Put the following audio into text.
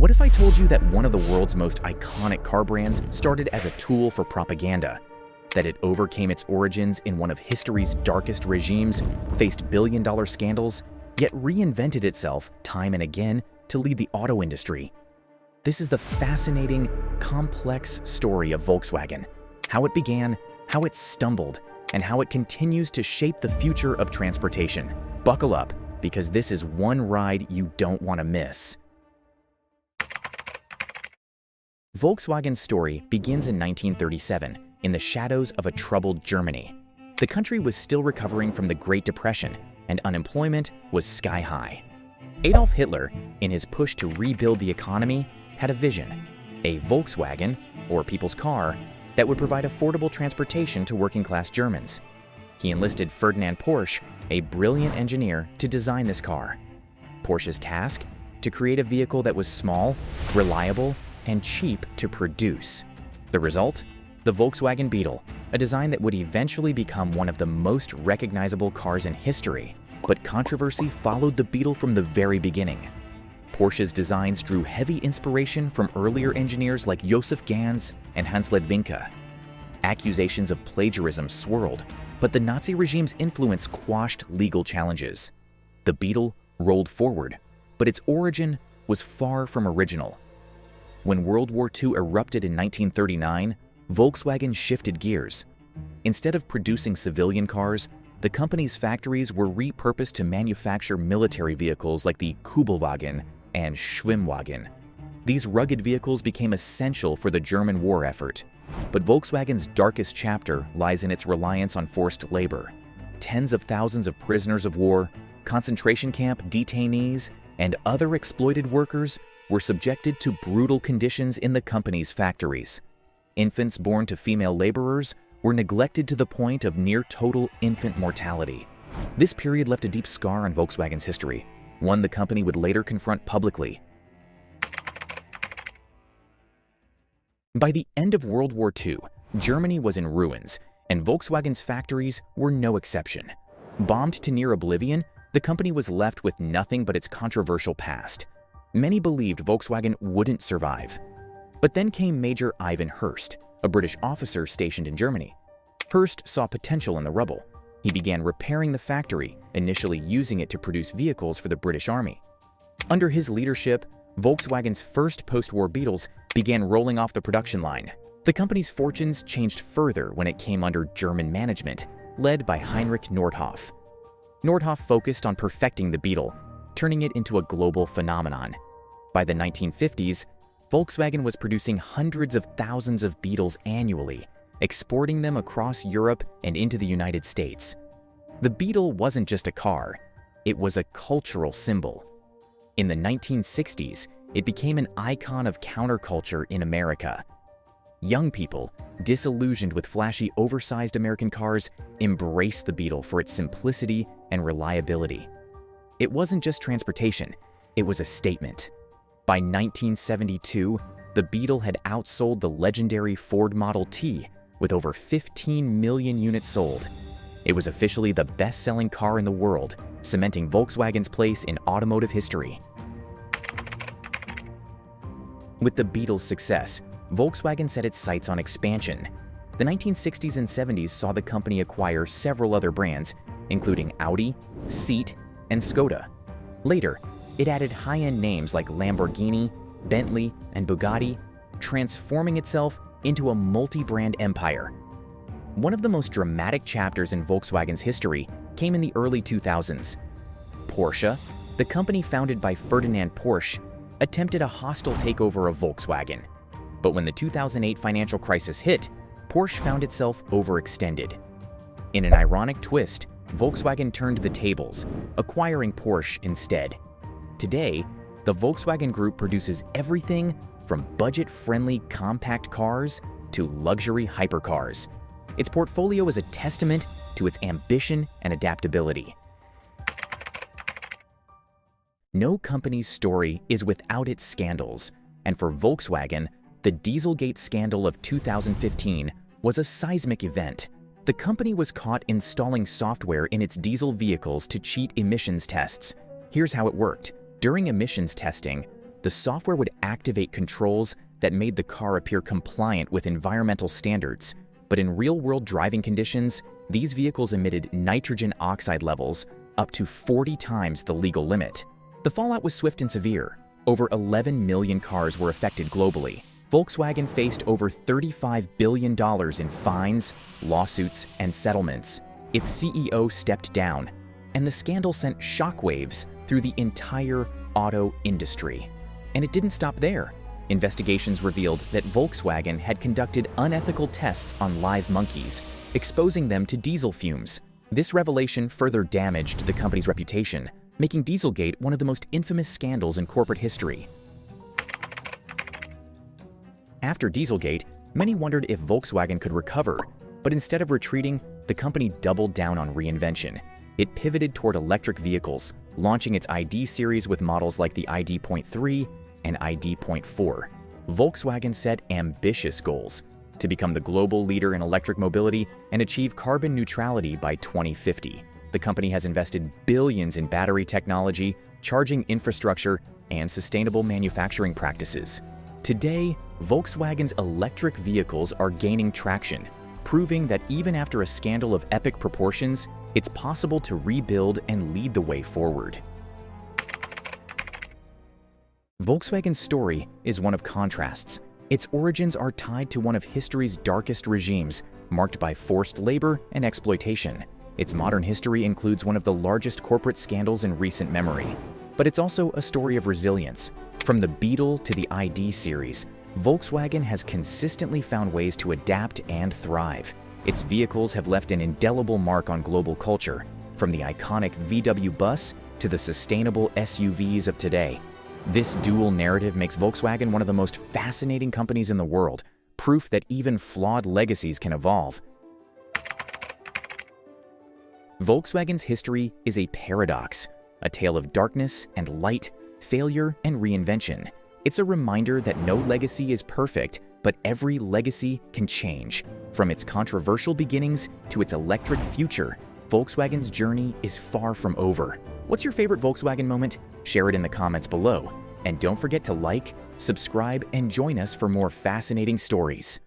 What if I told you that one of the world's most iconic car brands started as a tool for propaganda? That it overcame its origins in one of history's darkest regimes, faced billion-dollar scandals, yet reinvented itself time and again to lead the auto industry? This is the fascinating, complex story of Volkswagen. How it began, how it stumbled, and how it continues to shape the future of transportation. Buckle up, because this is one ride you don't want to miss. Volkswagen's story begins in 1937, in the shadows of a troubled Germany. The country was still recovering from the Great Depression, and unemployment was sky high. Adolf Hitler, in his push to rebuild the economy, had a vision: a Volkswagen, or people's car, that would provide affordable transportation to working-class Germans. He enlisted Ferdinand Porsche, a brilliant engineer, to design this car. Porsche's task? To create a vehicle that was small, reliable, and cheap to produce. The result? The Volkswagen Beetle, a design that would eventually become one of the most recognizable cars in history. But controversy followed the Beetle from the very beginning. Porsche's designs drew heavy inspiration from earlier engineers like Josef Ganz and Hans Ledwinka. Accusations of plagiarism swirled, but the Nazi regime's influence quashed legal challenges. The Beetle rolled forward, but its origin was far from original. When World War II erupted in 1939, Volkswagen shifted gears. Instead of producing civilian cars, the company's factories were repurposed to manufacture military vehicles like the Kübelwagen and Schwimmwagen. These rugged vehicles became essential for the German war effort. But Volkswagen's darkest chapter lies in its reliance on forced labor. Tens of thousands of prisoners of war, concentration camp detainees, and other exploited workers were subjected to brutal conditions in the company's factories. Infants born to female laborers were neglected to the point of near total infant mortality. This period left a deep scar on Volkswagen's history, one the company would later confront publicly. By the end of World War II, Germany was in ruins, and Volkswagen's factories were no exception. Bombed to near oblivion, the company was left with nothing but its controversial past. Many believed Volkswagen wouldn't survive. But then came Major Ivan Hurst, a British officer stationed in Germany. Hurst saw potential in the rubble. He began repairing the factory, initially using it to produce vehicles for the British Army. Under his leadership, Volkswagen's first post-war Beetles began rolling off the production line. The company's fortunes changed further when it came under German management, led by Heinrich Nordhoff. Nordhoff focused on perfecting the Beetle, turning it into a global phenomenon. By the 1950s, Volkswagen was producing hundreds of thousands of Beetles annually, exporting them across Europe and into the United States. The Beetle wasn't just a car, it was a cultural symbol. In the 1960s, it became an icon of counterculture in America. Young people, disillusioned with flashy, oversized American cars, embraced the Beetle for its simplicity and reliability. It wasn't just transportation, it was a statement. By 1972, the Beetle had outsold the legendary Ford Model T with over 15 million units sold. It was officially the best-selling car in the world, cementing Volkswagen's place in automotive history. With the Beetle's success, Volkswagen set its sights on expansion. The 1960s and 70s saw the company acquire several other brands, including Audi, Seat, and Skoda. Later, it added high-end names like Lamborghini, Bentley, and Bugatti, transforming itself into a multi-brand empire. One of the most dramatic chapters in Volkswagen's history came in the early 2000s. Porsche, the company founded by Ferdinand Porsche, attempted a hostile takeover of Volkswagen. But when the 2008 financial crisis hit, Porsche found itself overextended. In an ironic twist, Volkswagen turned the tables, acquiring Porsche instead. Today, the Volkswagen Group produces everything from budget-friendly compact cars to luxury hypercars. Its portfolio is a testament to its ambition and adaptability. No company's story is without its scandals, and for Volkswagen, the Dieselgate scandal of 2015 was a seismic event. The company was caught installing software in its diesel vehicles to cheat emissions tests. Here's how it worked. During emissions testing, the software would activate controls that made the car appear compliant with environmental standards. But in real-world driving conditions, these vehicles emitted nitrogen oxide levels up to 40 times the legal limit. The fallout was swift and severe. Over 11 million cars were affected globally. Volkswagen faced over $35 billion in fines, lawsuits, and settlements. Its CEO stepped down, and the scandal sent shockwaves through the entire auto industry. And it didn't stop there. Investigations revealed that Volkswagen had conducted unethical tests on live monkeys, exposing them to diesel fumes. This revelation further damaged the company's reputation, making Dieselgate one of the most infamous scandals in corporate history. After Dieselgate, many wondered if Volkswagen could recover, but instead of retreating, the company doubled down on reinvention. It pivoted toward electric vehicles, launching its ID series with models like the ID.3 and ID.4. Volkswagen set ambitious goals to become the global leader in electric mobility and achieve carbon neutrality by 2050. The company has invested billions in battery technology, charging infrastructure, and sustainable manufacturing practices. Today, Volkswagen's electric vehicles are gaining traction, proving that even after a scandal of epic proportions, it's possible to rebuild and lead the way forward. Volkswagen's story is one of contrasts. Its origins are tied to one of history's darkest regimes, marked by forced labor and exploitation. Its modern history includes one of the largest corporate scandals in recent memory. But it's also a story of resilience. From the Beetle to the ID series, Volkswagen has consistently found ways to adapt and thrive. Its vehicles have left an indelible mark on global culture, from the iconic VW bus to the sustainable SUVs of today. This dual narrative makes Volkswagen one of the most fascinating companies in the world, proof that even flawed legacies can evolve. Volkswagen's history is a paradox, a tale of darkness and light, failure and reinvention. It's a reminder that no legacy is perfect, but every legacy can change. From its controversial beginnings to its electric future, Volkswagen's journey is far from over. What's your favorite Volkswagen moment? Share it in the comments below. And don't forget to like, subscribe, and join us for more fascinating stories.